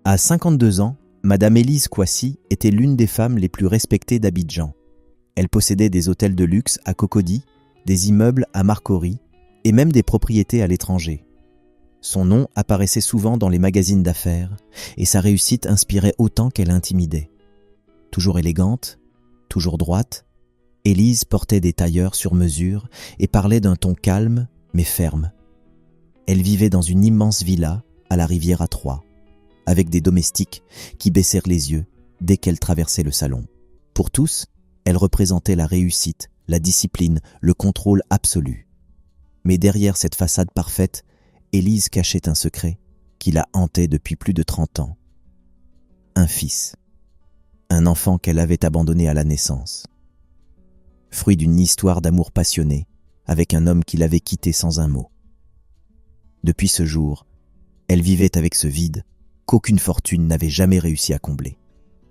À 52 ans, Madame Élise Kouassi était l'une des femmes les plus respectées d'Abidjan. Elle possédait des hôtels de luxe à Cocody, des immeubles à Marcory et même des propriétés à l'étranger. Son nom apparaissait souvent dans les magazines d'affaires et sa réussite inspirait autant qu'elle intimidait. Toujours élégante, toujours droite, Élise portait des tailleurs sur mesure et parlait d'un ton calme mais ferme. Elle vivait dans une immense villa à la rivière à Troyes, avec des domestiques qui baissèrent les yeux dès qu'elle traversait le salon. Pour tous, elle représentait la réussite, la discipline, le contrôle absolu. Mais derrière cette façade parfaite, Élise cachait un secret qui la hantait depuis plus de 30 ans. Un fils. Un enfant qu'elle avait abandonné à la naissance. Fruit d'une histoire d'amour passionné avec un homme qui l'avait quittée sans un mot. Depuis ce jour, elle vivait avec ce vide qu'aucune fortune n'avait jamais réussi à combler.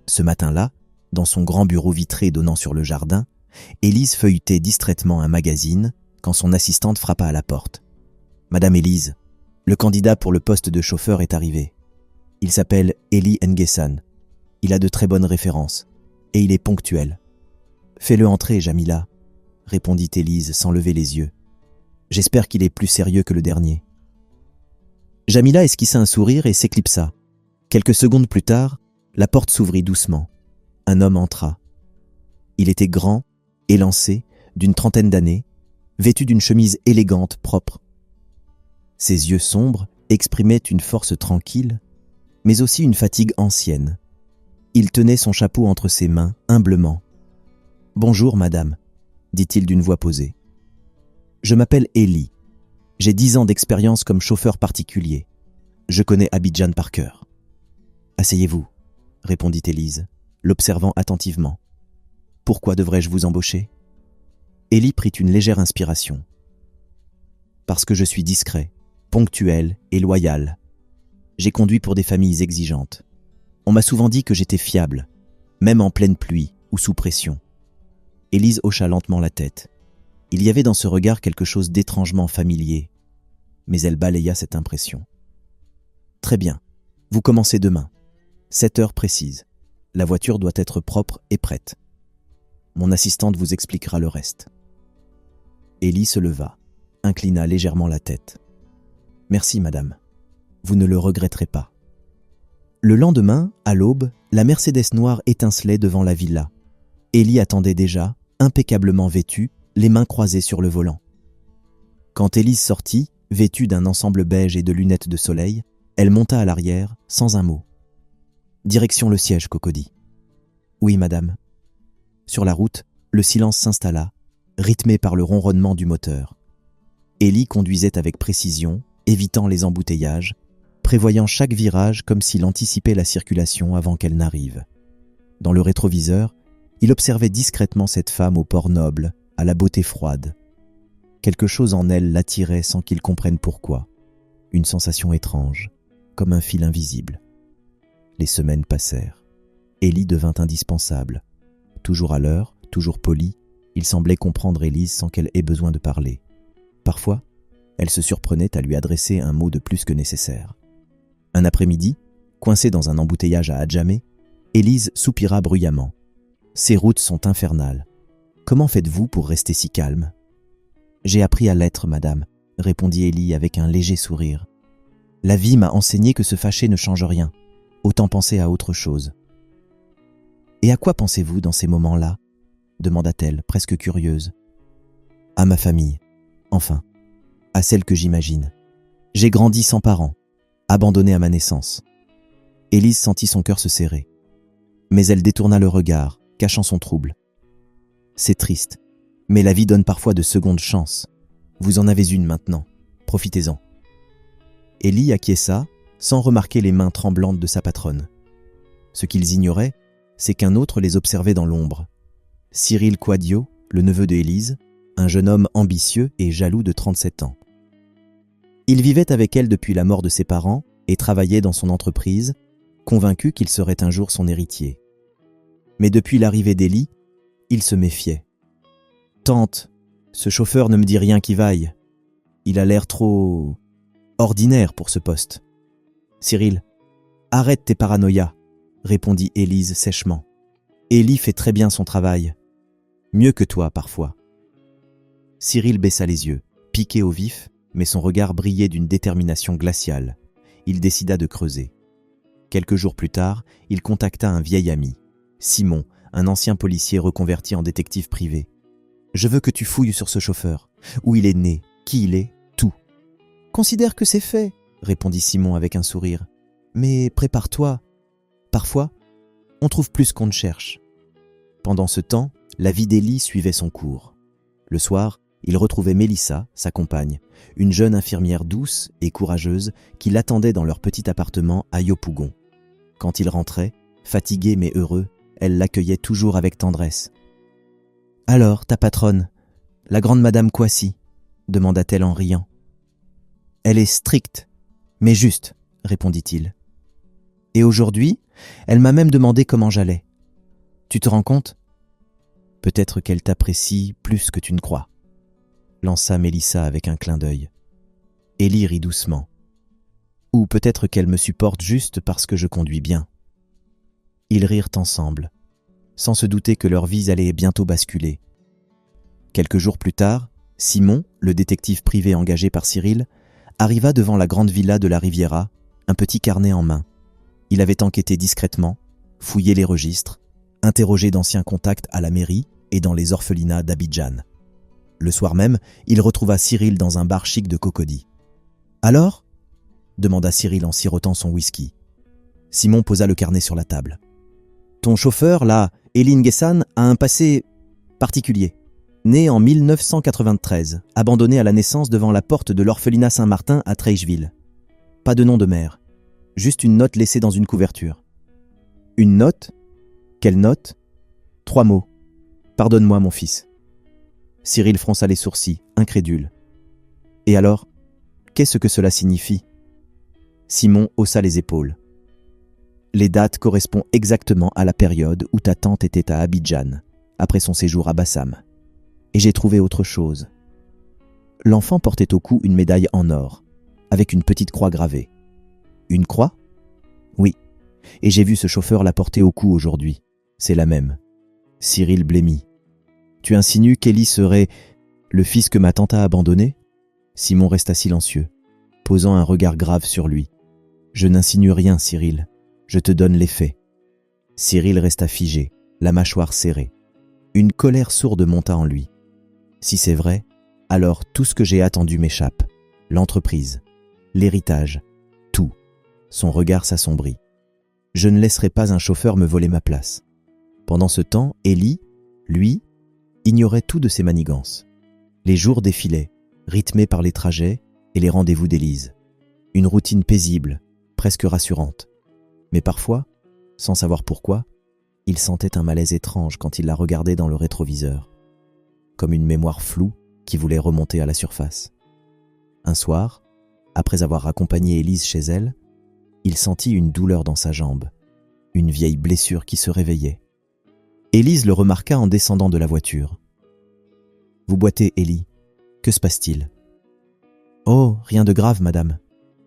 Ce matin-là, dans son grand bureau vitré donnant sur le jardin, Élise feuilletait distraitement un magazine quand son assistante frappa à la porte. « Madame Élise, le candidat pour le poste de chauffeur est arrivé. Il s'appelle Eli Nguessan. Il a de très bonnes références et il est ponctuel. »« Fais-le entrer, Jamila, » répondit Élise sans lever les yeux. « J'espère qu'il est plus sérieux que le dernier. » Jamila esquissa un sourire et s'éclipsa. Quelques secondes plus tard, la porte s'ouvrit doucement. Un homme entra. Il était grand, élancé, d'une trentaine d'années, vêtu d'une chemise élégante, propre. Ses yeux sombres exprimaient une force tranquille, mais aussi une fatigue ancienne. Il tenait son chapeau entre ses mains, humblement. « Bonjour, madame, » dit-il d'une voix posée. « Je m'appelle Eli. J'ai 10 ans d'expérience comme chauffeur particulier. Je connais Abidjan par cœur. »« Asseyez-vous, » répondit Élise, l'observant attentivement. « Pourquoi devrais-je vous embaucher ?» Eli prit une légère inspiration. « Parce que je suis discret, ponctuel et loyal. J'ai conduit pour des familles exigeantes. On m'a souvent dit que j'étais fiable, même en pleine pluie ou sous pression. » Élise hocha lentement la tête. Il y avait dans ce regard quelque chose d'étrangement familier, mais elle balaya cette impression. « Très bien, vous commencez demain, 7 heures précises. La voiture doit être propre et prête. Mon assistante vous expliquera le reste. » Eli se leva, inclina légèrement la tête. « Merci, madame. Vous ne le regretterez pas. » Le lendemain, à l'aube, la Mercedes noire étincelait devant la villa. Eli attendait déjà, impeccablement vêtue, les mains croisées sur le volant. Quand Élise sortit, vêtue d'un ensemble beige et de lunettes de soleil, elle monta à l'arrière, sans un mot. Direction le siège, Cocody. Oui, madame. Sur la route, le silence s'installa, rythmé par le ronronnement du moteur. Eli conduisait avec précision, évitant les embouteillages, prévoyant chaque virage comme s'il anticipait la circulation avant qu'elle n'arrive. Dans le rétroviseur, il observait discrètement cette femme au port noble, à la beauté froide. Quelque chose en elle l'attirait sans qu'il comprenne pourquoi. Une sensation étrange, comme un fil invisible. Les semaines passèrent. Eli devint indispensable. Toujours à l'heure, toujours poli, il semblait comprendre Élise sans qu'elle ait besoin de parler. Parfois, elle se surprenait à lui adresser un mot de plus que nécessaire. Un après-midi, coincée dans un embouteillage à Adjamé, Élise soupira bruyamment. « Ces routes sont infernales. Comment faites-vous pour rester si calme ?»« J'ai appris à l'être, madame, » répondit Eli avec un léger sourire. « La vie m'a enseigné que se fâcher ne change rien. Autant penser à autre chose. »« Et à quoi pensez-vous dans ces moments-là » demanda-t-elle, presque curieuse. « À ma famille. Enfin, à celle que j'imagine. J'ai grandi sans parents, abandonnée à ma naissance. » Élise sentit son cœur se serrer. Mais elle détourna le regard, cachant son trouble. « C'est triste, mais la vie donne parfois de secondes chances. Vous en avez une maintenant, profitez-en. » Eli acquiesça, sans remarquer les mains tremblantes de sa patronne. Ce qu'ils ignoraient, c'est qu'un autre les observait dans l'ombre. Cyril Quadio, le neveu de Élise, un jeune homme ambitieux et jaloux de 37 ans. Il vivait avec elle depuis la mort de ses parents et travaillait dans son entreprise, convaincu qu'il serait un jour son héritier. Mais depuis l'arrivée d'Eli, il se méfiait. « Tante, ce chauffeur ne me dit rien qui vaille. Il a l'air trop ordinaire pour ce poste. Cyril, Arrête tes paranoïas, répondit Élise sèchement. Élie fait très bien son travail. Mieux que toi, parfois. Cyril baissa les yeux, piqué au vif, mais son regard brillait d'une détermination glaciale. Il décida de creuser. Quelques jours plus tard, il contacta un vieil ami, Simon, un ancien policier reconverti en détective privé. « Je veux que tu fouilles sur ce chauffeur. Où il est né, qui il est, tout. »« Considère que c'est fait, » répondit Simon avec un sourire. « Mais prépare-toi. Parfois, on trouve plus qu'on ne cherche. » Pendant ce temps, la vie d'Élie suivait son cours. Le soir, il retrouvait Mélissa, sa compagne, une jeune infirmière douce et courageuse qui l'attendait dans leur petit appartement à Yopougon. Quand il rentrait, fatigué mais heureux, elle l'accueillait toujours avec tendresse. « Alors, ta patronne, la grande madame Kouassi ?» demanda-t-elle en riant. « Elle est stricte, mais juste, » répondit-il. « Et aujourd'hui, elle m'a même demandé comment j'allais. Tu te rends compte ? Peut-être qu'elle t'apprécie plus que tu ne crois. » lança Mélissa avec un clin d'œil. Élie rit doucement. « Ou peut-être qu'elle me supporte juste parce que je conduis bien. » Ils rirent ensemble, sans se douter que leurs vies allaient bientôt basculer. Quelques jours plus tard, Simon, le détective privé engagé par Cyril, arriva devant la grande villa de la Riviera, un petit carnet en main. Il avait enquêté discrètement, fouillé les registres, interrogé d'anciens contacts à la mairie et dans les orphelinats d'Abidjan. Le soir même, il retrouva Cyril dans un bar chic de Cocody. « Alors ?» demanda Cyril en sirotant son whisky. Simon posa le carnet sur la table. « Ton chauffeur, là, Élie Nguessan, a un passé particulier. Né en 1993, abandonné à la naissance devant la porte de l'orphelinat Saint-Martin à Treilleville. Pas de nom de mère, juste une note laissée dans une couverture. »« Une note ? Quelle note ? » ?»« 3 mots. Pardonne-moi, mon fils. » Cyril fronça les sourcils, incrédule. « Et alors, qu'est-ce que cela signifie ?» Simon haussa les épaules. « Les dates correspondent exactement à la période où ta tante était à Abidjan, après son séjour à Bassam. Et j'ai trouvé autre chose. » L'enfant portait au cou une médaille en or, avec une petite croix gravée. « Une croix ? » ?»« Oui, et j'ai vu ce chauffeur la porter au cou aujourd'hui. C'est la même. » Cyril blêmit. « Tu insinues qu'Élie serait le fils que ma tante a abandonné ?» Simon resta silencieux, posant un regard grave sur lui. « Je n'insinue rien, Cyril. Je te donne les faits. » Cyril resta figé, la mâchoire serrée. Une colère sourde monta en lui. « Si c'est vrai, alors tout ce que j'ai attendu m'échappe. L'entreprise, l'héritage, tout. » Son regard s'assombrit. « Je ne laisserai pas un chauffeur me voler ma place. » Pendant ce temps, Élie, lui, ignorait tout de ses manigances. Les jours défilaient, rythmés par les trajets et les rendez-vous d'Élise. Une routine paisible, presque rassurante. Mais parfois, sans savoir pourquoi, il sentait un malaise étrange quand il la regardait dans le rétroviseur, comme une mémoire floue qui voulait remonter à la surface. Un soir, après avoir accompagné Élise chez elle, il sentit une douleur dans sa jambe, une vieille blessure qui se réveillait. Élise le remarqua en descendant de la voiture. « Vous boitez, Élie. Que se passe-t-il ?»« Oh, rien de grave, madame.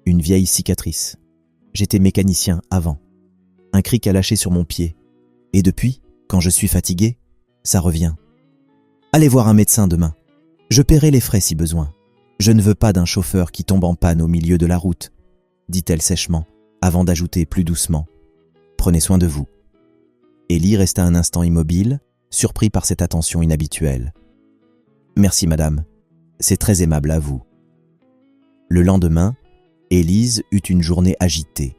Une vieille cicatrice. J'étais mécanicien avant. Un cric a lâché sur mon pied. Et depuis, quand je suis fatigué, ça revient. Allez voir un médecin demain. Je paierai les frais si besoin. Je ne veux pas d'un chauffeur qui tombe en panne au milieu de la route, » dit-elle sèchement, avant d'ajouter plus doucement. « Prenez soin de vous. » Élie resta un instant immobile, surpris par cette attention inhabituelle. « Merci, madame. C'est très aimable à vous. » Le lendemain, Élise eut une journée agitée.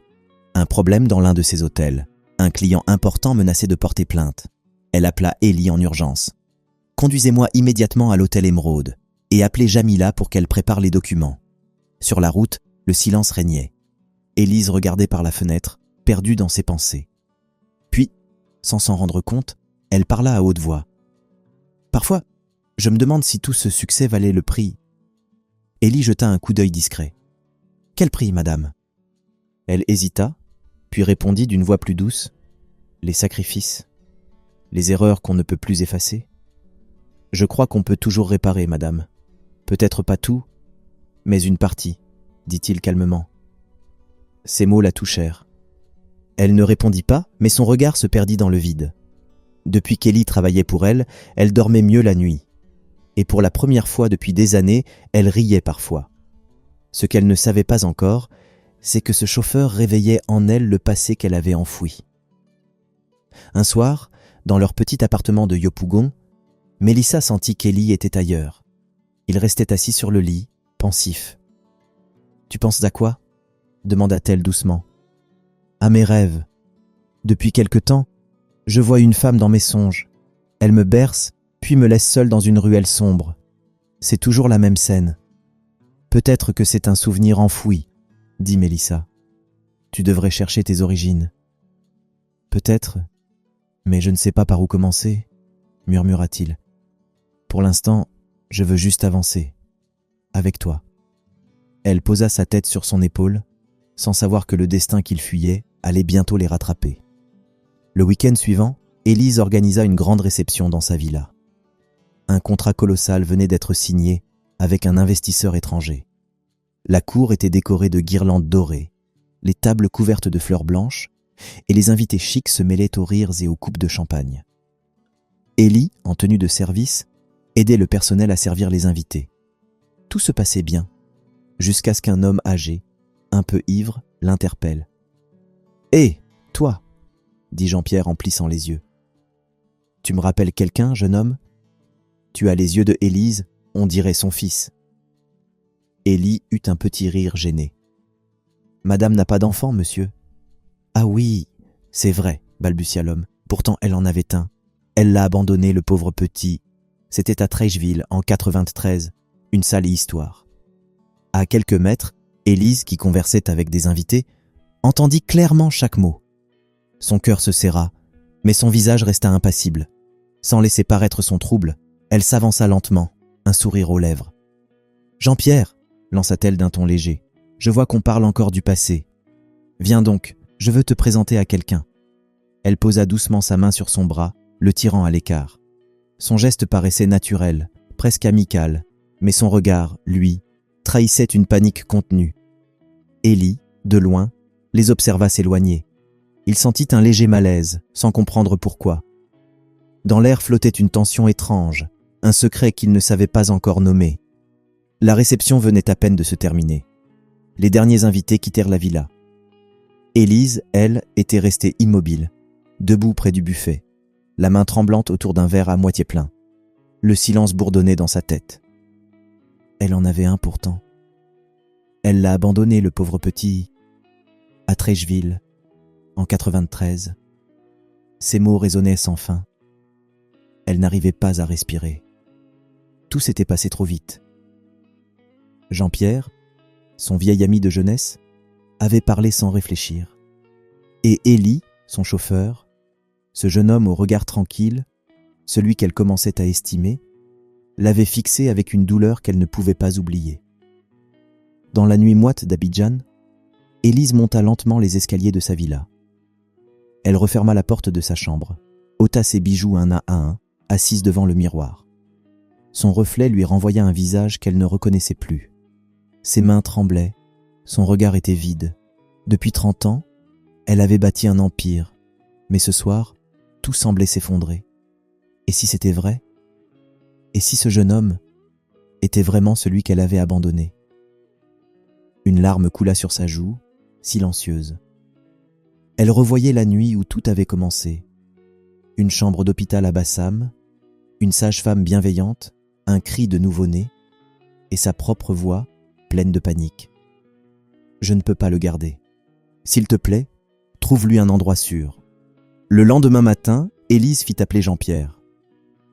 Un problème dans l'un de ses hôtels. Un client important menaçait de porter plainte. Elle appela Élie en urgence. « Conduisez-moi immédiatement à l'hôtel Émeraude et appelez Jamila pour qu'elle prépare les documents. » Sur la route, le silence régnait. Élise regardait par la fenêtre, perdue dans ses pensées. Puis, sans s'en rendre compte, elle parla à haute voix. « Parfois, je me demande si tout ce succès valait le prix. » Élie jeta un coup d'œil discret. « Quel prix, madame ?» Elle hésita, puis répondit d'une voix plus douce. « Les sacrifices, les erreurs qu'on ne peut plus effacer. Je crois qu'on peut toujours réparer, madame. Peut-être pas tout, mais une partie, dit-il calmement. » Ces mots la touchèrent. Elle ne répondit pas, mais son regard se perdit dans le vide. Depuis qu'Ellie travaillait pour elle, elle dormait mieux la nuit. Et pour la première fois depuis des années, elle riait parfois. Ce qu'elle ne savait pas encore, c'est que ce chauffeur réveillait en elle le passé qu'elle avait enfoui. Un soir, dans leur petit appartement de Yopougon, Mélissa sentit qu'Ellie était ailleurs. Il restait assis sur le lit, pensif. « Tu penses à quoi ?» demanda-t-elle doucement. « À mes rêves. Depuis quelque temps, je vois une femme dans mes songes. Elle me berce, puis me laisse seule dans une ruelle sombre. C'est toujours la même scène. Peut-être que c'est un souvenir enfoui, dit Mélissa. Tu devrais chercher tes origines. Peut-être, mais je ne sais pas par où commencer, murmura-t-il. Pour l'instant, je veux juste avancer. Avec toi. Elle posa sa tête sur son épaule, sans savoir que le destin qu'il fuyait allait bientôt les rattraper. Le week-end suivant, Élise organisa une grande réception dans sa villa. Un contrat colossal venait d'être signé avec un investisseur étranger. La cour était décorée de guirlandes dorées, les tables couvertes de fleurs blanches, et les invités chics se mêlaient aux rires et aux coupes de champagne. Ellie, en tenue de service, aidait le personnel à servir les invités. Tout se passait bien, jusqu'à ce qu'un homme âgé, un peu ivre, l'interpelle. « Hé, toi !» dit Jean-Pierre en plissant les yeux. « Tu me rappelles quelqu'un, jeune homme ? Tu as les yeux de Élise, on dirait son fils. » Ellie eut un petit rire gêné. « Madame n'a pas d'enfant, monsieur. »« Ah oui, c'est vrai, balbutia l'homme. Pourtant elle en avait un. Elle l'a abandonné, le pauvre petit. C'était à Trècheville, en 93, une sale histoire. » À quelques mètres, Élise, qui conversait avec des invités, entendit clairement chaque mot. Son cœur se serra, mais son visage resta impassible. Sans laisser paraître son trouble, elle s'avança lentement, un sourire aux lèvres. « Jean-Pierre !» lança-t-elle d'un ton léger. « Je vois qu'on parle encore du passé. Viens donc, je veux te présenter à quelqu'un. » Elle posa doucement sa main sur son bras, le tirant à l'écart. Son geste paraissait naturel, presque amical, mais son regard, lui, trahissait une panique contenue. Ellie, de loin, les observa s'éloigner. Il sentit un léger malaise, sans comprendre pourquoi. Dans l'air flottait une tension étrange, un secret qu'il ne savait pas encore nommer. La réception venait à peine de se terminer. Les derniers invités quittèrent la villa. Élise, elle, était restée immobile, debout près du buffet, la main tremblante autour d'un verre à moitié plein. Le silence bourdonnait dans sa tête. Elle en avait un pourtant. Elle l'a abandonné, le pauvre petit, à Trècheville, en 93. Ces mots résonnaient sans fin. Elle n'arrivait pas à respirer. Tout s'était passé trop vite. Jean-Pierre, son vieil ami de jeunesse, avait parlé sans réfléchir. Et Ellie, son chauffeur, ce jeune homme au regard tranquille, celui qu'elle commençait à estimer, l'avait fixé avec une douleur qu'elle ne pouvait pas oublier. Dans la nuit moite d'Abidjan, Élise monta lentement les escaliers de sa villa. Elle referma la porte de sa chambre, ôta ses bijoux un à un, assise devant le miroir. Son reflet lui renvoya un visage qu'elle ne reconnaissait plus. Ses mains tremblaient, son regard était vide. Depuis 30 ans, elle avait bâti un empire, mais ce soir, tout semblait s'effondrer. Et si c'était vrai ? Et si ce jeune homme était vraiment celui qu'elle avait abandonné ? Une larme coula sur sa joue, silencieuse. Elle revoyait la nuit où tout avait commencé. Une chambre d'hôpital à Bassam, une sage-femme bienveillante, un cri de nouveau-né, et sa propre voix, pleine de panique. « Je ne peux pas le garder. S'il te plaît, trouve-lui un endroit sûr. » Le lendemain matin, Élise fit appeler Jean-Pierre.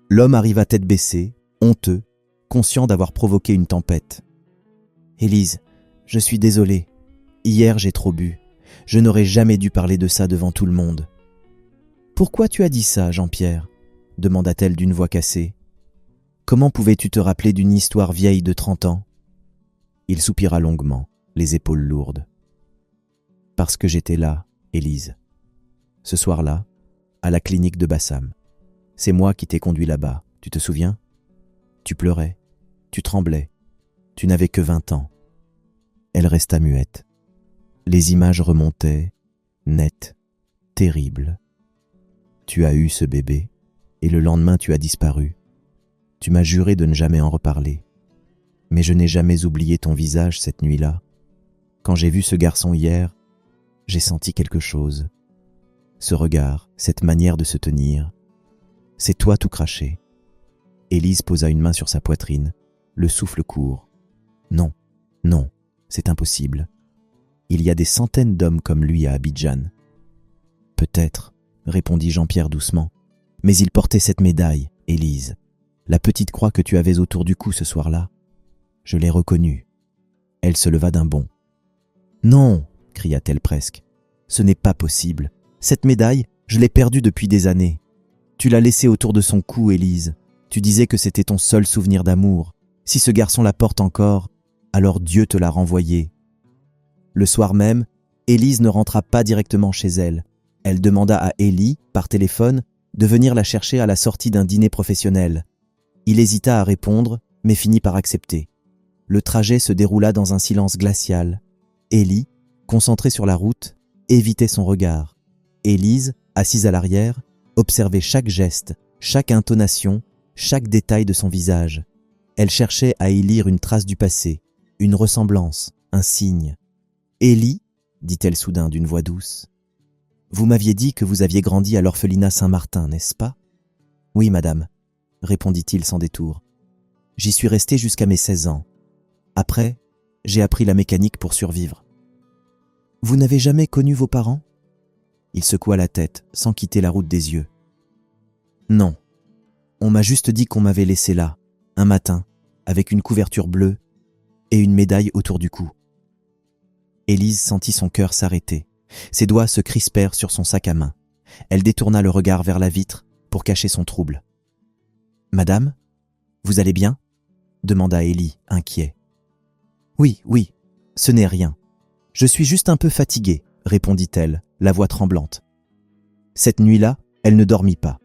L'homme arriva tête baissée, honteux, conscient d'avoir provoqué une tempête. « Élise, je suis désolé. Hier, j'ai trop bu. Je n'aurais jamais dû parler de ça devant tout le monde. »« Pourquoi tu as dit ça, Jean-Pierre » demanda-t-elle d'une voix cassée. « Comment pouvais-tu te rappeler d'une histoire vieille de 30 ans ?» Il soupira longuement, les épaules lourdes. « Parce que j'étais là, Élise. Ce soir-là, à la clinique de Bassam. C'est moi qui t'ai conduit là-bas, tu te souviens ? Tu pleurais, tu tremblais, tu n'avais que 20 ans. » Elle resta muette. Les images remontaient, nettes, terrible. Tu as eu ce bébé, et le lendemain tu as disparu. Tu m'as juré de ne jamais en reparler. Mais je n'ai jamais oublié ton visage cette nuit-là. Quand j'ai vu ce garçon hier, j'ai senti quelque chose. Ce regard, cette manière de se tenir. C'est toi tout craché. » Élise posa une main sur sa poitrine, le souffle court. « Non, non, c'est impossible. Il y a des centaines d'hommes comme lui à Abidjan. »« Peut-être, » répondit Jean-Pierre doucement, « mais il portait cette médaille, Élise, la petite croix que tu avais autour du cou ce soir-là. Je l'ai reconnue. » Elle se leva d'un bond. « Non !» cria-t-elle presque. « Ce n'est pas possible. Cette médaille, je l'ai perdue depuis des années. Tu l'as laissée autour de son cou, Élise. Tu disais que c'était ton seul souvenir d'amour. Si ce garçon la porte encore, alors Dieu te l'a renvoyée. » Le soir même, Élise ne rentra pas directement chez elle. Elle demanda à Élie, par téléphone, de venir la chercher à la sortie d'un dîner professionnel. Il hésita à répondre, mais finit par accepter. Le trajet se déroula dans un silence glacial. Élie, concentrée sur la route, évitait son regard. Élise, assise à l'arrière, observait chaque geste, chaque intonation, chaque détail de son visage. Elle cherchait à y lire une trace du passé, une ressemblance, un signe. « Élie, dit-elle soudain d'une voix douce, vous m'aviez dit que vous aviez grandi à l'orphelinat Saint-Martin, n'est-ce pas ? » « Oui, madame, » répondit-il sans détour. « J'y suis resté jusqu'à mes 16 ans. Après, j'ai appris la mécanique pour survivre. »« Vous n'avez jamais connu vos parents ?» Il secoua la tête, sans quitter la route des yeux. « Non. On m'a juste dit qu'on m'avait laissé là, un matin, avec une couverture bleue et une médaille autour du cou. » Élise sentit son cœur s'arrêter. Ses doigts se crispèrent sur son sac à main. Elle détourna le regard vers la vitre pour cacher son trouble. « Madame, vous allez bien ?» demanda Élie, inquiet. « Oui, oui, ce n'est rien. Je suis juste un peu fatiguée, » répondit-elle, la voix tremblante. Cette nuit-là, elle ne dormit pas.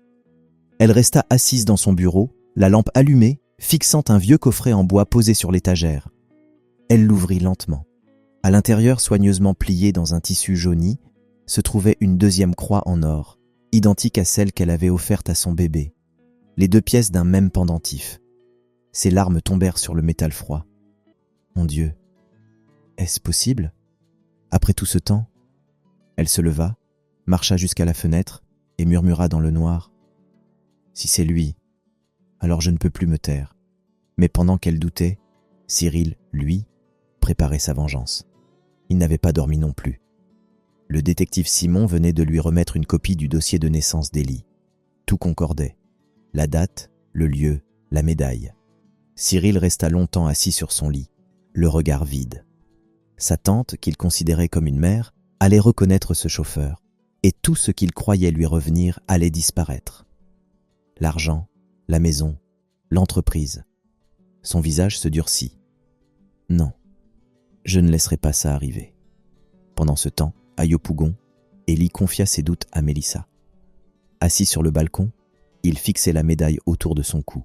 Elle resta assise dans son bureau, la lampe allumée, fixant un vieux coffret en bois posé sur l'étagère. Elle l'ouvrit lentement. À l'intérieur, soigneusement pliée dans un tissu jauni, se trouvait une deuxième croix en or, identique à celle qu'elle avait offerte à son bébé, les deux pièces d'un même pendentif. Ses larmes tombèrent sur le métal froid. Mon Dieu, est-ce possible ? Après tout ce temps ? Elle se leva, marcha jusqu'à la fenêtre et murmura dans le noir. Si c'est lui, alors je ne peux plus me taire. Mais pendant qu'elle doutait, Cyril, lui, préparait sa vengeance. Il n'avait pas dormi non plus. Le détective Simon venait de lui remettre une copie du dossier de naissance d'Élie. Tout concordait. La date, le lieu, la médaille. Cyril resta longtemps assis sur son lit, le regard vide. Sa tante, qu'il considérait comme une mère, allait reconnaître ce chauffeur, et tout ce qu'il croyait lui revenir allait disparaître. L'argent, la maison, l'entreprise. Son visage se durcit. Non, je ne laisserai pas ça arriver. Pendant ce temps, à Yopougon, Élie confia ses doutes à Mélissa. Assis sur le balcon, il fixait la médaille autour de son cou.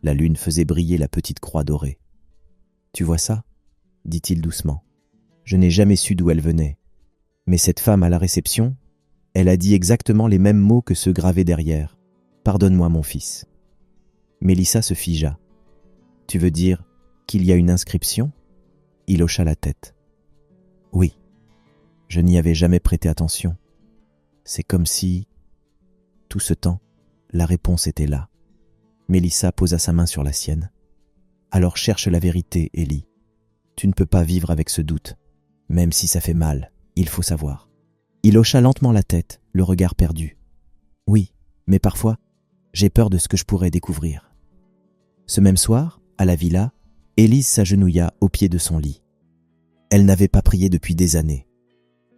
La lune faisait briller la petite croix dorée. « Tu vois ça ?» dit-il doucement. « Je n'ai jamais su d'où elle venait. Mais cette femme à la réception, elle a dit exactement les mêmes mots que ceux gravés derrière. Pardonne-moi, mon fils. » Mélissa se figea. « Tu veux dire qu'il y a une inscription ?» Il hocha la tête. « Oui. Je n'y avais jamais prêté attention. C'est comme si, tout ce temps, la réponse était là. » Mélissa posa sa main sur la sienne. « Alors cherche la vérité, Élie. Tu ne peux pas vivre avec ce doute. Même si ça fait mal, il faut savoir. » Il hocha lentement la tête, le regard perdu. « Oui, mais parfois, j'ai peur de ce que je pourrais découvrir. » Ce même soir, à la villa, Élise s'agenouilla au pied de son lit. Elle n'avait pas prié depuis des années.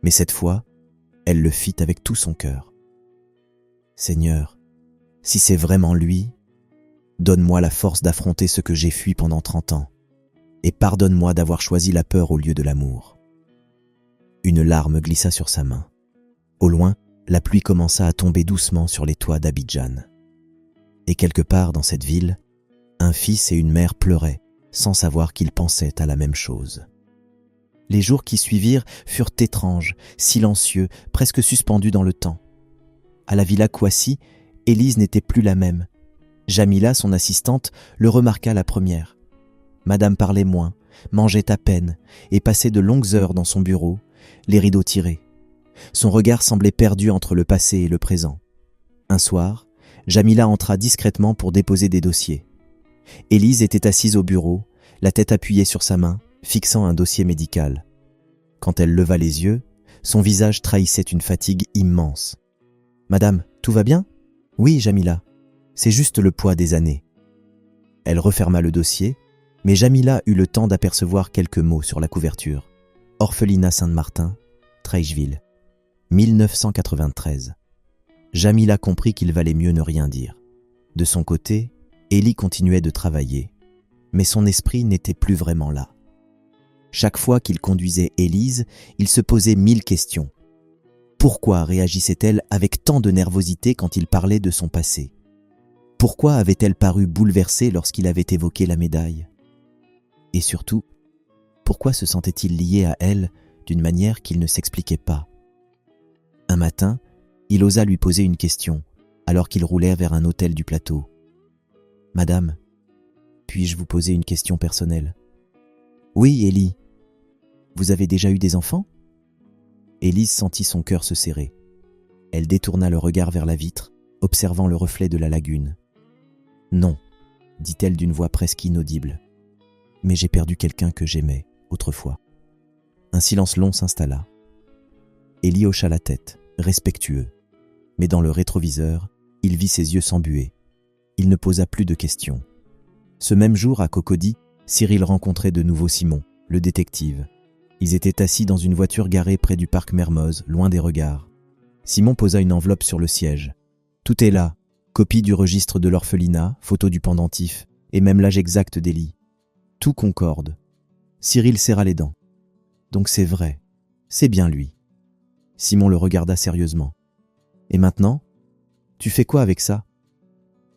Mais cette fois, elle le fit avec tout son cœur. « Seigneur, si c'est vraiment lui, donne-moi la force d'affronter ce que j'ai fui pendant 30 ans, et pardonne-moi d'avoir choisi la peur au lieu de l'amour. » Une larme glissa sur sa main. Au loin, la pluie commença à tomber doucement sur les toits d'Abidjan. Et quelque part dans cette ville, un fils et une mère pleuraient, sans savoir qu'ils pensaient à la même chose. Les jours qui suivirent furent étranges, silencieux, presque suspendus dans le temps. À la villa Kouassi, Élise n'était plus la même. Jamila, son assistante, le remarqua la première. Madame parlait moins, mangeait à peine et passait de longues heures dans son bureau, les rideaux tirés. Son regard semblait perdu entre le passé et le présent. Un soir, Jamila entra discrètement pour déposer des dossiers. Élise était assise au bureau, la tête appuyée sur sa main, fixant un dossier médical. Quand elle leva les yeux, son visage trahissait une fatigue immense. « Madame, tout va bien ? » ?»« Oui, Jamila. C'est juste le poids des années. » Elle referma le dossier, mais Jamila eut le temps d'apercevoir quelques mots sur la couverture. « Orphelinat Saint-Martin, Treichville, 1993. » Jamila comprit qu'il valait mieux ne rien dire. De son côté, Élie continuait de travailler, mais son esprit n'était plus vraiment là. Chaque fois qu'il conduisait Élise, il se posait 1000 questions. Pourquoi réagissait-elle avec tant de nervosité quand il parlait de son passé ? Pourquoi avait-elle paru bouleversée lorsqu'il avait évoqué la médaille ? Et surtout, pourquoi se sentait-il lié à elle d'une manière qu'il ne s'expliquait pas ? Un matin, il osa lui poser une question, alors qu'il roulait vers un hôtel du plateau. « Madame, puis-je vous poser une question personnelle ? » « Oui, Élie. Vous avez déjà eu des enfants ?» Élise sentit son cœur se serrer. Elle détourna le regard vers la vitre, observant le reflet de la lagune. « Non, dit-elle d'une voix presque inaudible. Mais j'ai perdu quelqu'un que j'aimais, autrefois. » Un silence long s'installa. Élie hocha la tête, respectueux. Mais dans le rétroviseur, il vit ses yeux s'embuer. Il ne posa plus de questions. Ce même jour, à Cocody, Cyril rencontrait de nouveau Simon, le détective. Ils étaient assis dans une voiture garée près du parc Mermoz, loin des regards. Simon posa une enveloppe sur le siège. Tout est là, copie du registre de l'orphelinat, photo du pendentif, et même l'âge exact d'Élie. Tout concorde. Cyril serra les dents. Donc c'est vrai, c'est bien lui. Simon le regarda sérieusement. Et maintenant, tu fais quoi avec ça ?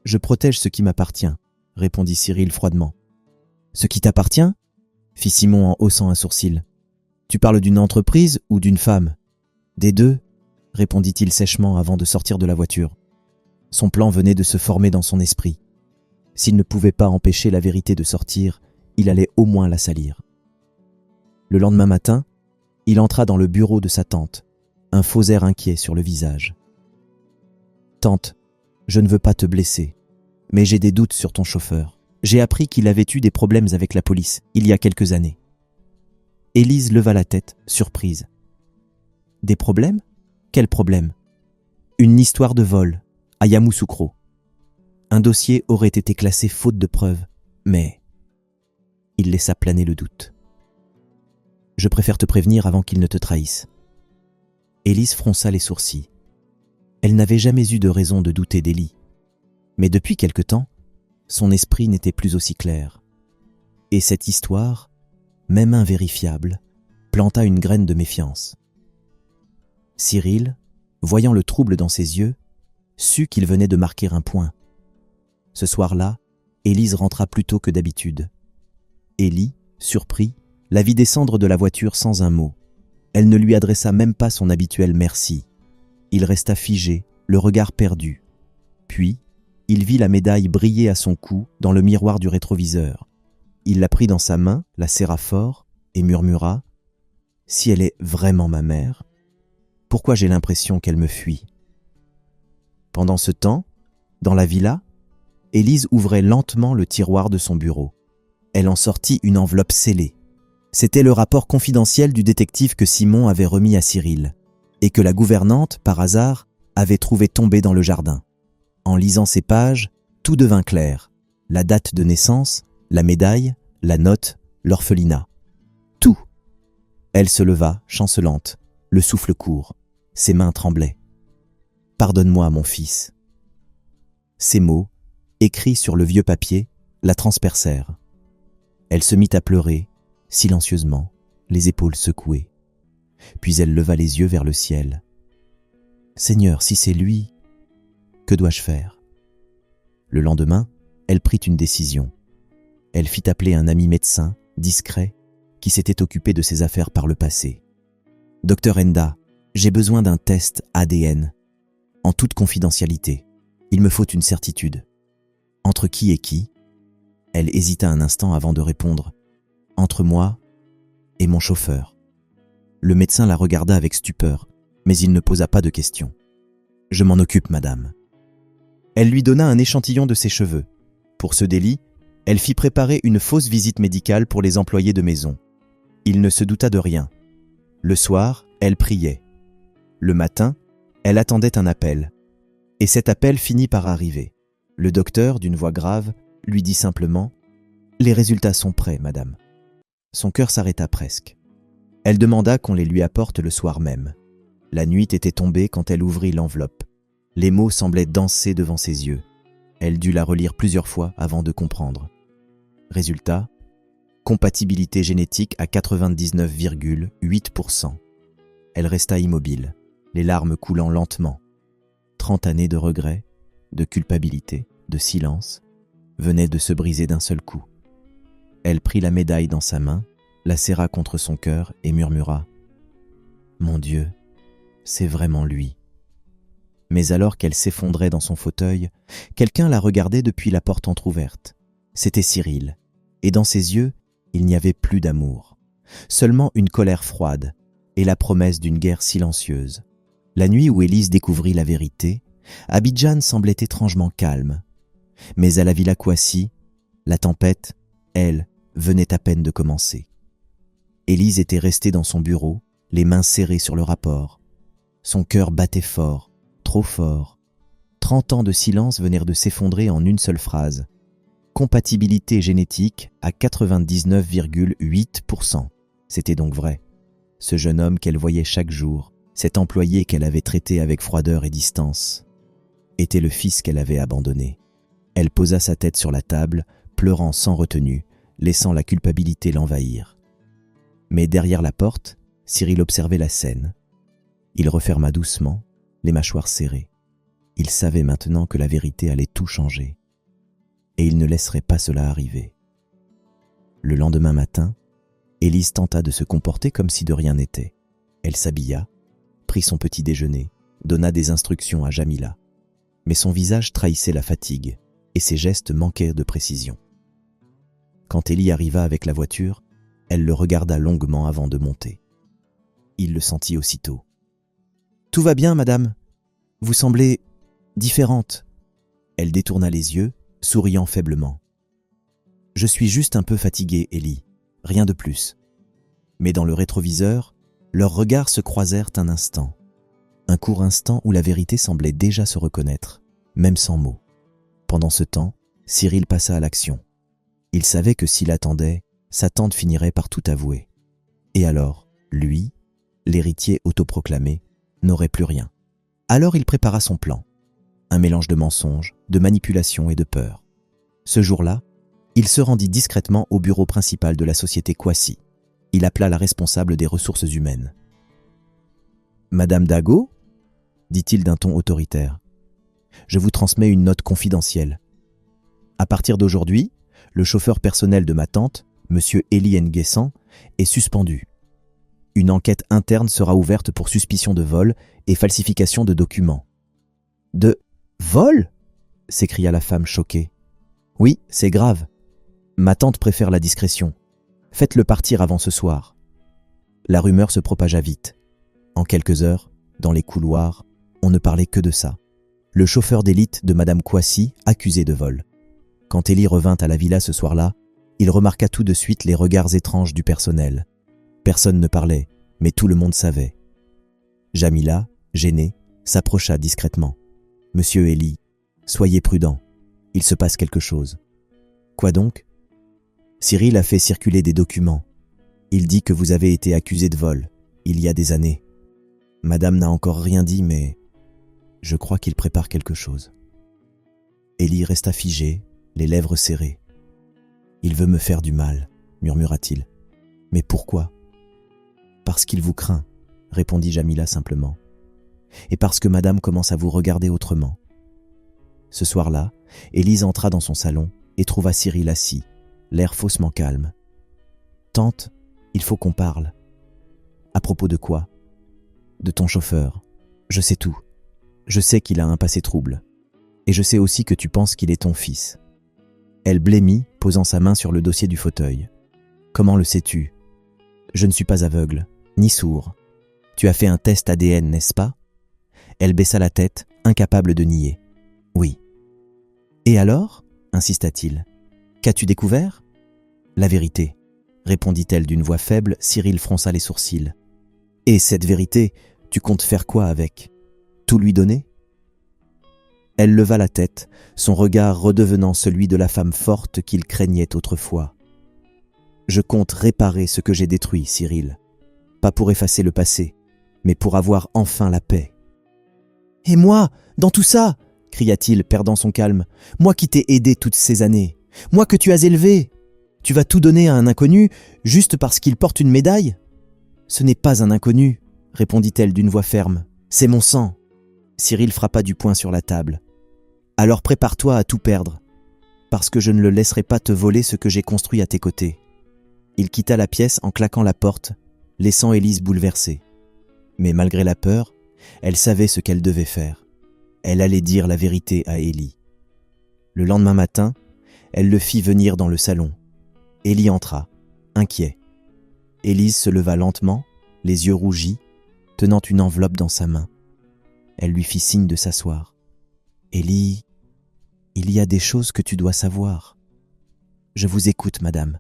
Je protège ce qui m'appartient, répondit Cyril froidement. Ce qui t'appartient ? Fit Simon en haussant un sourcil. Tu parles d'une entreprise ou d'une femme ? Des deux, répondit-il sèchement avant de sortir de la voiture. Son plan venait de se former dans son esprit. S'il ne pouvait pas empêcher la vérité de sortir, il allait au moins la salir. Le lendemain matin, il entra dans le bureau de sa tante, un faux air inquiet sur le visage. « Tante, je ne veux pas te blesser, mais j'ai des doutes sur ton chauffeur. J'ai appris qu'il avait eu des problèmes avec la police, il y a quelques années. » Élise leva la tête, surprise. « Des problèmes ? Quels problèmes ? » Une histoire de vol, à Yamoussoukro. Un dossier aurait été classé faute de preuves, mais... Il laissa planer le doute. « Je préfère te prévenir avant qu'il ne te trahisse. » Élise fronça les sourcils. Elle n'avait jamais eu de raison de douter d'Élie. Mais depuis quelque temps, son esprit n'était plus aussi clair. Et cette histoire, même invérifiable, planta une graine de méfiance. Cyril, voyant le trouble dans ses yeux, sut qu'il venait de marquer un point. Ce soir-là, Élise rentra plus tôt que d'habitude. Élie, surpris, la vit descendre de la voiture sans un mot. Elle ne lui adressa même pas son habituel merci. Il resta figé, le regard perdu. Puis, il vit la médaille briller à son cou dans le miroir du rétroviseur. Il la prit dans sa main, la serra fort et murmura « Si elle est vraiment ma mère, pourquoi j'ai l'impression qu'elle me fuit ?» Pendant ce temps, dans la villa, Élise ouvrait lentement le tiroir de son bureau. Elle en sortit une enveloppe scellée. C'était le rapport confidentiel du détective que Simon avait remis à Cyril et que la gouvernante, par hasard, avait trouvé tombé dans le jardin. En lisant ces pages, tout devint clair. La date de naissance, la médaille, la note, l'orphelinat. Tout. Elle se leva, chancelante, le souffle court. Ses mains tremblaient. « Pardonne-moi, mon fils. » Ces mots, écrits sur le vieux papier, la transpercèrent. Elle se mit à pleurer, silencieusement, les épaules secouées. Puis elle leva les yeux vers le ciel. « Seigneur, si c'est lui, que dois-je faire ?» Le lendemain, elle prit une décision. Elle fit appeler un ami médecin, discret, qui s'était occupé de ses affaires par le passé. « Docteur Enda, j'ai besoin d'un test ADN. En toute confidentialité. Il me faut une certitude. » « Entre qui et qui ?» Elle hésita un instant avant de répondre. « Entre moi et mon chauffeur. » Le médecin la regarda avec stupeur, mais il ne posa pas de questions. « Je m'en occupe, madame. » Elle lui donna un échantillon de ses cheveux. Pour ce délit, elle fit préparer une fausse visite médicale pour les employés de maison. Il ne se douta de rien. Le soir, elle priait. Le matin, elle attendait un appel. Et cet appel finit par arriver. Le docteur, d'une voix grave, lui dit simplement « Les résultats sont prêts, madame. » Son cœur s'arrêta presque. Elle demanda qu'on les lui apporte le soir même. La nuit était tombée quand elle ouvrit l'enveloppe. Les mots semblaient danser devant ses yeux. Elle dut la relire plusieurs fois avant de comprendre. Résultat, compatibilité génétique à 99,8%. Elle resta immobile, les larmes coulant lentement. 30 années de regrets, de culpabilité, de silence, venaient de se briser d'un seul coup. Elle prit la médaille dans sa main, la serra contre son cœur et murmura « Mon Dieu, c'est vraiment lui. » Mais alors qu'elle s'effondrait dans son fauteuil, quelqu'un la regardait depuis la porte entr'ouverte. C'était Cyril, et dans ses yeux, il n'y avait plus d'amour, seulement une colère froide et la promesse d'une guerre silencieuse. La nuit où Élise découvrit la vérité, Abidjan semblait étrangement calme. Mais à la Villa Kouassi, la tempête, elle, venait à peine de commencer. Élise était restée dans son bureau, les mains serrées sur le rapport. Son cœur battait fort, trop fort. 30 ans de silence venèrent de s'effondrer en une seule phrase. Compatibilité génétique à 99,8%. C'était donc vrai. Ce jeune homme qu'elle voyait chaque jour, cet employé qu'elle avait traité avec froideur et distance, était le fils qu'elle avait abandonné. Elle posa sa tête sur la table, pleurant sans retenue, laissant la culpabilité l'envahir. Mais derrière la porte, Cyril observait la scène. Il referma doucement, les mâchoires serrées. Il savait maintenant que la vérité allait tout changer. Et il ne laisserait pas cela arriver. Le lendemain matin, Élise tenta de se comporter comme si de rien n'était. Elle s'habilla, prit son petit déjeuner, donna des instructions à Jamila. Mais son visage trahissait la fatigue et ses gestes manquaient de précision. Quand Élie arriva avec la voiture, elle le regarda longuement avant de monter. Il le sentit aussitôt. « Tout va bien, madame. Vous semblez différente. » Elle détourna les yeux, souriant faiblement. « Je suis juste un peu fatiguée, Élie, rien de plus. » Mais dans le rétroviseur, leurs regards se croisèrent un instant. Un court instant où la vérité semblait déjà se reconnaître, même sans mots. Pendant ce temps, Cyril passa à l'action. Il savait que s'il attendait, sa tante finirait par tout avouer. Et alors, lui, l'héritier autoproclamé, n'aurait plus rien. Alors il prépara son plan. Un mélange de mensonges, de manipulation et de peur. Ce jour-là, il se rendit discrètement au bureau principal de la société Kouassi. Il appela la responsable des ressources humaines. « Madame Dago ?» dit-il d'un ton autoritaire. « Je vous transmets une note confidentielle. À partir d'aujourd'hui, le chauffeur personnel de ma tante, M. Élie Nguessan, est suspendu. Une enquête interne sera ouverte pour suspicion de vol et falsification de documents. »« De vol ?» s'écria la femme choquée. « Oui, c'est grave. Ma tante préfère la discrétion. Faites-le partir avant ce soir. » La rumeur se propagea vite. En quelques heures, dans les couloirs, on ne parlait que de ça. Le chauffeur d'élite de Madame Kouassi accusé de vol. Quand Élie revint à la villa ce soir-là, il remarqua tout de suite les regards étranges du personnel. Personne ne parlait, mais tout le monde savait. Jamila, gênée, s'approcha discrètement. « Monsieur Élie, soyez prudent. Il se passe quelque chose. »« Quoi donc ?» ?»« Cyril a fait circuler des documents. Il dit que vous avez été accusé de vol, il y a des années. Madame n'a encore rien dit, mais je crois qu'il prépare quelque chose. » Élie resta figé, les lèvres serrées. « Il veut me faire du mal, » murmura-t-il. « Mais pourquoi ?»« Parce qu'il vous craint, » répondit Jamila simplement. « Et parce que madame commence à vous regarder autrement. » Ce soir-là, Élise entra dans son salon et trouva Cyril assis, l'air faussement calme. « Tante, Il faut qu'on parle. À propos de quoi? De ton chauffeur. Je sais tout. Je sais qu'il a un passé trouble. Et je sais aussi que tu penses qu'il est ton fils. » Elle blêmit, posant sa main sur le dossier du fauteuil. « Comment le sais-tu? Je ne suis pas aveugle, ni sourd. Tu as fait un test ADN, n'est-ce pas ?» Elle baissa la tête, incapable de nier. « Oui. »« Et alors ?» insista-t-il. « Qu'as-tu découvert ?»« La vérité. » répondit-elle d'une voix faible. Cyril fronça les sourcils. « Et cette vérité, tu comptes faire quoi avec? Tout lui donner ?» Elle leva la tête, son regard redevenant celui de la femme forte qu'il craignait autrefois. « Je compte réparer ce que j'ai détruit, Cyril. Pas pour effacer le passé, mais pour avoir enfin la paix. »« Et moi, dans tout ça ?» cria-t-il, perdant son calme. « Moi qui t'ai aidé toutes ces années, moi que tu as élevé. Tu vas tout donner à un inconnu juste parce qu'il porte une médaille ?»« Ce n'est pas un inconnu, » répondit-elle d'une voix ferme. « C'est mon sang. » Cyril frappa du poing sur la table. « Alors prépare-toi à tout perdre, parce que je ne le laisserai pas te voler ce que j'ai construit à tes côtés. » Il quitta la pièce en claquant la porte, laissant Élise bouleversée. Mais malgré la peur, elle savait ce qu'elle devait faire. Elle allait dire la vérité à Élie. Le lendemain matin, elle le fit venir dans le salon. Élie entra, inquiet. Élise se leva lentement, les yeux rougis, tenant une enveloppe dans sa main. Elle lui fit signe de s'asseoir. « Élie, il y a des choses que tu dois savoir. »« Je vous écoute, madame. »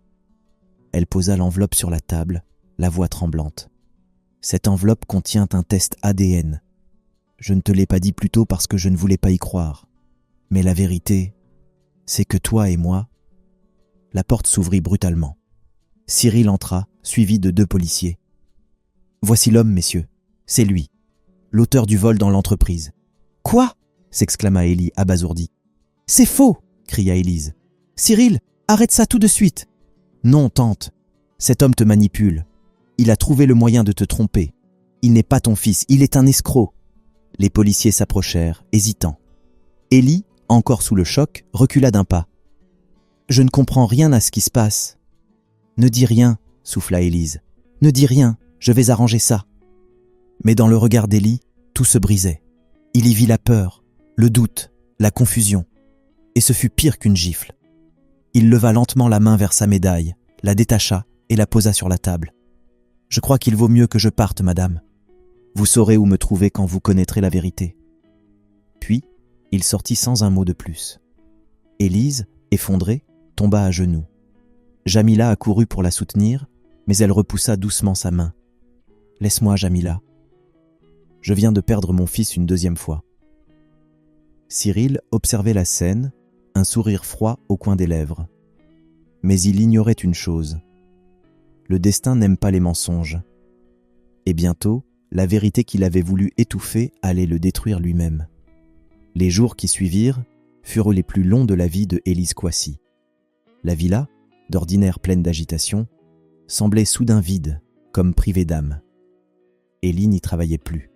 Elle posa l'enveloppe sur la table, la voix tremblante. « Cette enveloppe contient un test ADN. Je ne te l'ai pas dit plus tôt parce que je ne voulais pas y croire. Mais la vérité, c'est que toi et moi... » La porte s'ouvrit brutalement. Cyril entra, suivi de 2 policiers. « Voici l'homme, messieurs. C'est lui. L'auteur du vol dans l'entreprise. »« Quoi ?» s'exclama Élie, abasourdi. « C'est faux !» cria Élise. « Cyril, arrête ça tout de suite !»« Non, tante. Cet homme te manipule. Il a trouvé le moyen de te tromper. Il n'est pas ton fils, il est un escroc. » Les policiers s'approchèrent, hésitants. Élie, encore sous le choc, recula d'un pas. « Je ne comprends rien à ce qui se passe. »« Ne dis rien, » souffla Élise. « Ne dis rien, je vais arranger ça. » Mais dans le regard d'Élie, tout se brisait. Il y vit la peur, le doute, la confusion. Et ce fut pire qu'une gifle. Il leva lentement la main vers sa médaille, la détacha et la posa sur la table. « Je crois qu'il vaut mieux que je parte, madame. Vous saurez où me trouver quand vous connaîtrez la vérité. » Puis, il sortit sans un mot de plus. Élise, effondrée, tomba à genoux. Jamila accourut pour la soutenir, mais elle repoussa doucement sa main. « Laisse-moi, Jamila. Je viens de perdre mon fils une 2e fois. » Cyril observait la scène, un sourire froid au coin des lèvres. Mais il ignorait une chose. Le destin n'aime pas les mensonges. Et bientôt, la vérité qu'il avait voulu étouffer allait le détruire lui-même. Les jours qui suivirent furent les plus longs de la vie de Élise Coissy. La villa, d'ordinaire pleine d'agitation, semblait soudain vide, comme privée d'âme. Élie n'y travaillait plus.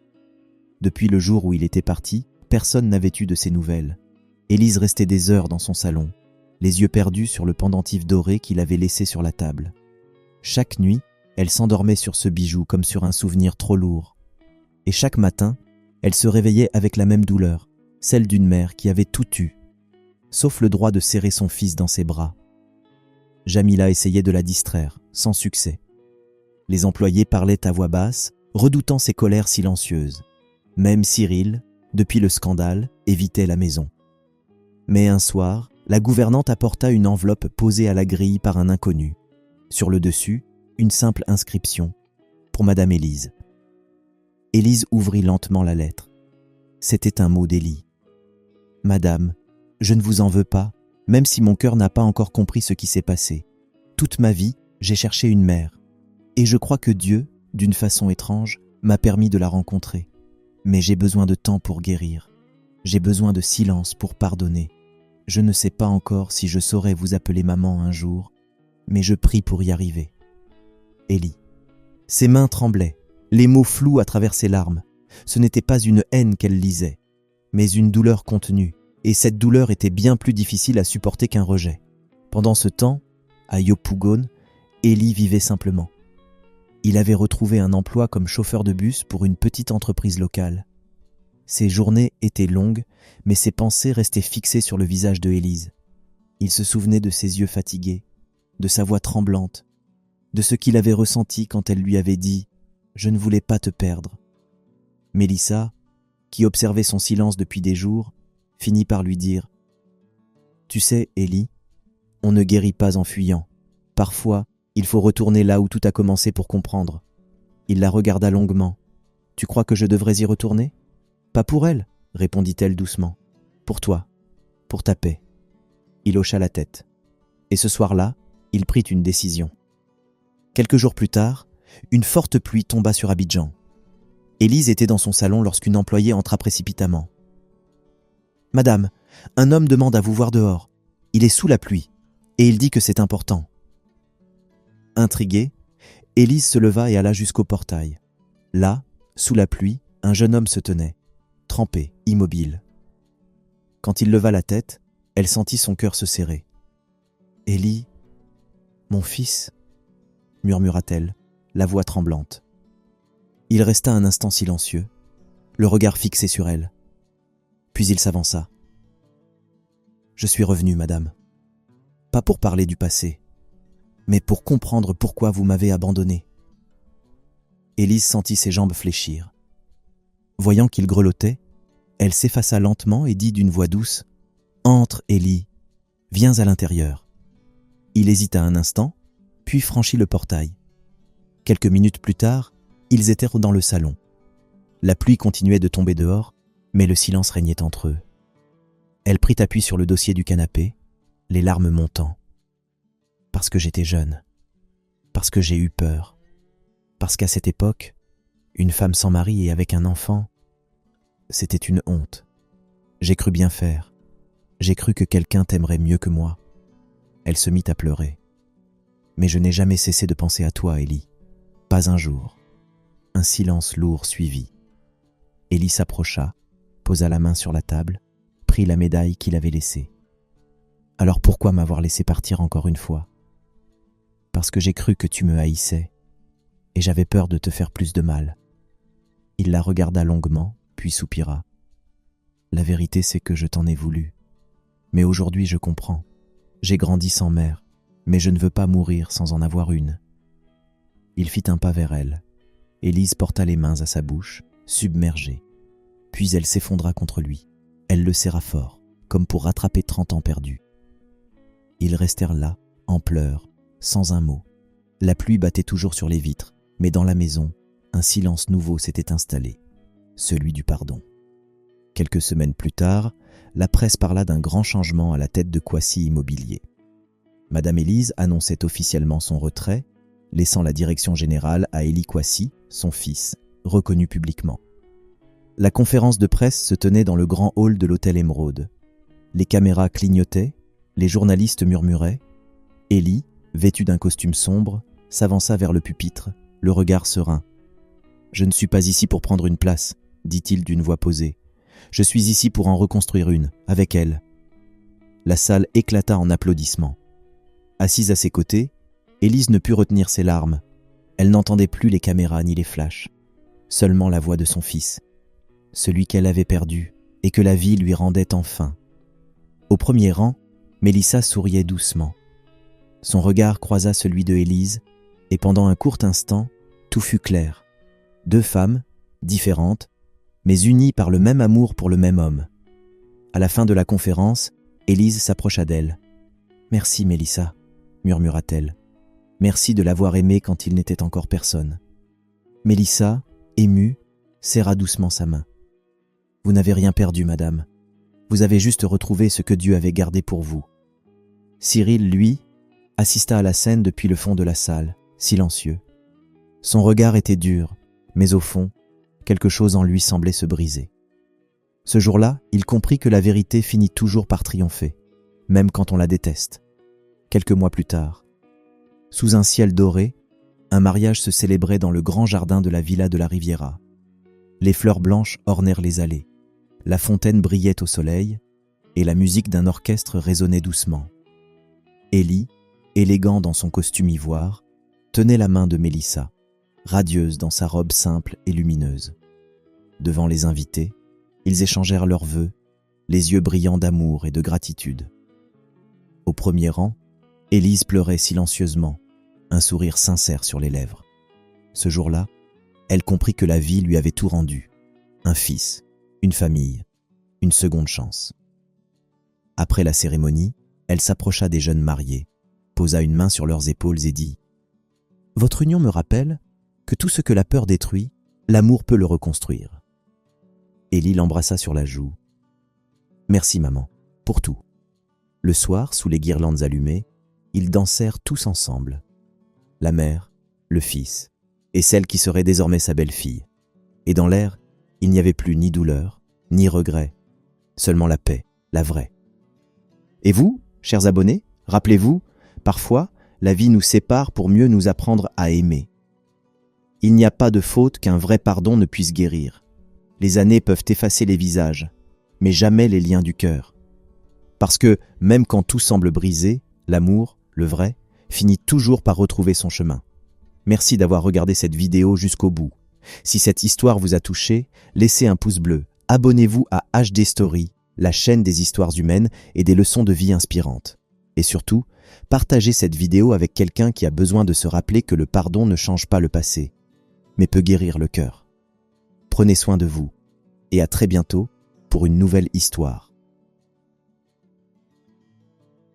Depuis le jour où il était parti, personne n'avait eu de ses nouvelles. Élise restait des heures dans son salon, les yeux perdus sur le pendentif doré qu'il avait laissé sur la table. Chaque nuit, elle s'endormait sur ce bijou comme sur un souvenir trop lourd. Et chaque matin, elle se réveillait avec la même douleur, celle d'une mère qui avait tout eu, sauf le droit de serrer son fils dans ses bras. Jamila essayait de la distraire, sans succès. Les employés parlaient à voix basse, redoutant ses colères silencieuses. Même Cyril, depuis le scandale, évitait la maison. Mais un soir, la gouvernante apporta une enveloppe posée à la grille par un inconnu. Sur le dessus, une simple inscription « Pour Madame Élise ». Élise ouvrit lentement la lettre. C'était un mot d'Élie. « Madame, je ne vous en veux pas, même si mon cœur n'a pas encore compris ce qui s'est passé. Toute ma vie, j'ai cherché une mère. Et je crois que Dieu, d'une façon étrange, m'a permis de la rencontrer. Mais j'ai besoin de temps pour guérir. J'ai besoin de silence pour pardonner. Je ne sais pas encore si je saurai vous appeler maman un jour, mais je prie pour y arriver. Élie. » Ses mains tremblaient, les mots flous à travers ses larmes. Ce n'était pas une haine qu'elle lisait, mais une douleur contenue, et cette douleur était bien plus difficile à supporter qu'un rejet. Pendant ce temps, à Yopougon, Élie vivait simplement. Il avait retrouvé un emploi comme chauffeur de bus pour une petite entreprise locale. Ses journées étaient longues, mais ses pensées restaient fixées sur le visage de Élise. Il se souvenait de ses yeux fatigués, de sa voix tremblante, de ce qu'il avait ressenti quand elle lui avait dit « Je ne voulais pas te perdre ». Mélissa, qui observait son silence depuis des jours, finit par lui dire « Tu sais, Élie, on ne guérit pas en fuyant. Parfois, il faut retourner là où tout a commencé pour comprendre. » Il la regarda longuement. « Tu crois que je devrais y retourner ? » « Pas pour elle, répondit-elle doucement. Pour toi, pour ta paix. » Il hocha la tête. Et ce soir-là, il prit une décision. Quelques jours plus tard, une forte pluie tomba sur Abidjan. Élise était dans son salon lorsqu'une employée entra précipitamment. « Madame, un homme demande à vous voir dehors. Il est sous la pluie, et il dit que c'est important. » Intriguée, Élise se leva et alla jusqu'au portail. Là, sous la pluie, un jeune homme se tenait, trempé, immobile. Quand il leva la tête, elle sentit son cœur se serrer. « Élie, mon fils ?» murmura-t-elle, la voix tremblante. Il resta un instant silencieux, le regard fixé sur elle. Puis il s'avança. « Je suis revenu, madame. Pas pour parler du passé, mais pour comprendre pourquoi vous m'avez abandonné. » Élise sentit ses jambes fléchir. Voyant qu'il grelottait, elle s'effaça lentement et dit d'une voix douce « Entre, Élie, viens à l'intérieur. » Il hésita un instant, puis franchit le portail. Quelques minutes plus tard, ils étaient dans le salon. La pluie continuait de tomber dehors, mais le silence régnait entre eux. Elle prit appui sur le dossier du canapé, les larmes montant. « Parce que j'étais jeune, parce que j'ai eu peur, parce qu'à cette époque, une femme sans mari et avec un enfant, c'était une honte. J'ai cru bien faire. J'ai cru que quelqu'un t'aimerait mieux que moi. » Elle se mit à pleurer. « Mais je n'ai jamais cessé de penser à toi, Élie. Pas un jour. » Un silence lourd suivit. Élie s'approcha, posa la main sur la table, prit la médaille qu'il avait laissée. « Alors pourquoi m'avoir laissé partir encore une fois ? Parce que j'ai cru que tu me haïssais, et j'avais peur de te faire plus de mal. » Il la regarda longuement, puis soupira. « La vérité, c'est que je t'en ai voulu. Mais aujourd'hui, je comprends. J'ai grandi sans mère, mais je ne veux pas mourir sans en avoir une. » Il fit un pas vers elle. Élise porta les mains à sa bouche, submergée. Puis elle s'effondra contre lui. Elle le serra fort, comme pour rattraper 30 ans perdus. Ils restèrent là, en pleurs, sans un mot. La pluie battait toujours sur les vitres, mais dans la maison, un silence nouveau s'était installé, celui du pardon. Quelques semaines plus tard, la presse parla d'un grand changement à la tête de Kwasi Immobilier. Madame Élise annonçait officiellement son retrait, laissant la direction générale à Élie Kwasi, son fils, reconnu publiquement. La conférence de presse se tenait dans le grand hall de l'hôtel Émeraude. Les caméras clignotaient, les journalistes murmuraient. Élie, vêtu d'un costume sombre, s'avança vers le pupitre, le regard serein. « Je ne suis pas ici pour prendre une place, » dit-il d'une voix posée. « Je suis ici pour en reconstruire une, avec elle. » La salle éclata en applaudissements. Assise à ses côtés, Élise ne put retenir ses larmes. Elle n'entendait plus les caméras ni les flashs, seulement la voix de son fils, celui qu'elle avait perdu et que la vie lui rendait enfin. Au premier rang, Mélissa souriait doucement. Son regard croisa celui de Élise, et pendant un court instant, tout fut clair. Deux femmes, différentes, mais unies par le même amour pour le même homme. À la fin de la conférence, Élise s'approcha d'elle. « Merci, Mélissa, » murmura-t-elle. « Merci de l'avoir aimé quand il n'était encore personne. » Mélissa, émue, serra doucement sa main. « Vous n'avez rien perdu, madame. Vous avez juste retrouvé ce que Dieu avait gardé pour vous. » Cyril, lui, assista à la scène depuis le fond de la salle, silencieux. Son regard était dur, mais au fond, quelque chose en lui semblait se briser. Ce jour-là, il comprit que la vérité finit toujours par triompher, même quand on la déteste. Quelques mois plus tard, sous un ciel doré, un mariage se célébrait dans le grand jardin de la villa de la Riviera. Les fleurs blanches ornèrent les allées, la fontaine brillait au soleil, et la musique d'un orchestre résonnait doucement. Élie, élégant dans son costume ivoire, tenait la main de Mélissa. radieuse dans sa robe simple et lumineuse. Devant les invités, ils échangèrent leurs vœux, les yeux brillants d'amour et de gratitude. Au premier rang, Élise pleurait silencieusement, un sourire sincère sur les lèvres. Ce jour-là, elle comprit que la vie lui avait tout rendu, un fils, une famille, une seconde chance. Après la cérémonie, elle s'approcha des jeunes mariés, posa une main sur leurs épaules et dit « Votre union me rappelle que tout ce que la peur détruit, l'amour peut le reconstruire. » Élie l'embrassa sur la joue. « Merci maman, pour tout. » Le soir, sous les guirlandes allumées, ils dansèrent tous ensemble. La mère, le fils, et celle qui serait désormais sa belle-fille. Et dans l'air, il n'y avait plus ni douleur, ni regret, seulement la paix, la vraie. Et vous, chers abonnés, rappelez-vous, parfois, la vie nous sépare pour mieux nous apprendre à aimer. Il n'y a pas de faute qu'un vrai pardon ne puisse guérir. Les années peuvent effacer les visages, mais jamais les liens du cœur. Parce que, même quand tout semble brisé, l'amour, le vrai, finit toujours par retrouver son chemin. Merci d'avoir regardé cette vidéo jusqu'au bout. Si cette histoire vous a touché, laissez un pouce bleu, abonnez-vous à HD Story, la chaîne des histoires humaines et des leçons de vie inspirantes. Et surtout, partagez cette vidéo avec quelqu'un qui a besoin de se rappeler que le pardon ne change pas le passé, mais peut guérir le cœur. Prenez soin de vous, et à très bientôt pour une nouvelle histoire.